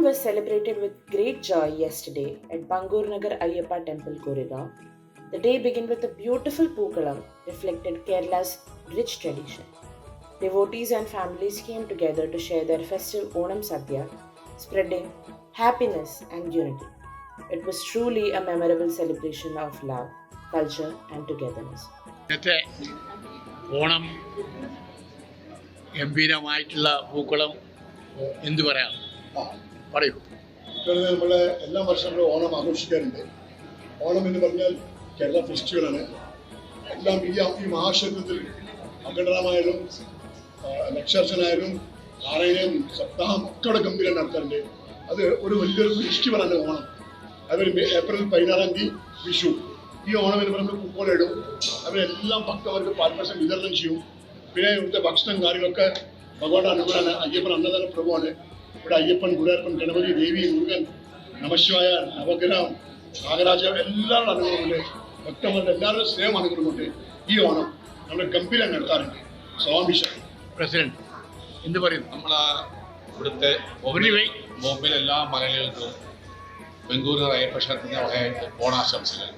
was celebrated with great joy yesterday at Bangur Nagar Ayyappa Temple, Koregaon. The day began with a beautiful Pookalam reflected Kerala's rich tradition. Devotees and families came together to share their festive Onam Sadhya, spreading happiness and unity. It was truly a memorable celebration of love, culture, and togetherness. ഇന്നത്തെ ഓണം ഗംഭീരമായിട്ടുള്ള പൂക്കളം എന്തു പറയാം പറയൂ. നമ്മൾ എല്ലാ വർഷങ്ങളും ഓണം ആഘോഷിക്കാറുണ്ട്. ഓണം എന്ന് പറഞ്ഞാൽ കേരള ഫെസ്റ്റിവലാണ്. എല്ലാം ഈ മഹാക്ഷേത്രത്തിൽ അഖണ്ഡമായാലും ലക്ഷാർച്ചനായാലും നാരായണയും സപ്താഹം ഒക്കെ ഗംഭീരം നടത്താറുണ്ട്. അത് ഒരു വലിയൊരു ഫെസ്റ്റിവലാണ് ഓണം. അതുപോലെ ഏപ്രിൽ 16 വിഷു. ഈ ഓണം എന്ന് പറയുമ്പോൾ കുക്കോലിടും. അവരെല്ലാം ഭക്തവർക്ക് പാൽപ്പായസം വിതരണം ചെയ്യും. പിന്നെ ഇവിടുത്തെ ഭക്ഷണം കാര്യങ്ങളൊക്കെ ഭഗവാന്റെ അനുഗ്രഹമാണ്. അയ്യപ്പൻ അന്നദാന പ്രഭുവാണ്. ഇവിടെ അയ്യപ്പൻ, ഗുരുവായൂരപ്പൻ, ഗണപതി, ദേവി, മുരുകൻ, നമശിവായ, നവഗ്രഹം, നാഗരാജ എല്ലാവരുടെ അനുഗ്രഹമുണ്ട്. ഭക്തന്മാരുടെ എല്ലാവരുടെ സ്നേഹം അനുഗ്രഹമുണ്ട്. ഈ ഓണം നമ്മൾ ഗംഭീരം നടത്താറുണ്ട്. സ്വാമിഷ പ്രസിഡന്റ് എന്ത് പറയുന്നു? നമ്മൾ ഇവിടുത്തെ ബോംബെയിലെ എല്ലാ മലയാളികൾക്കും ബംഗൂർ അയ്യപ്പ ക്ഷേത്രത്തിന്റെ വകയായിട്ട് ഓണാശംസകൾ.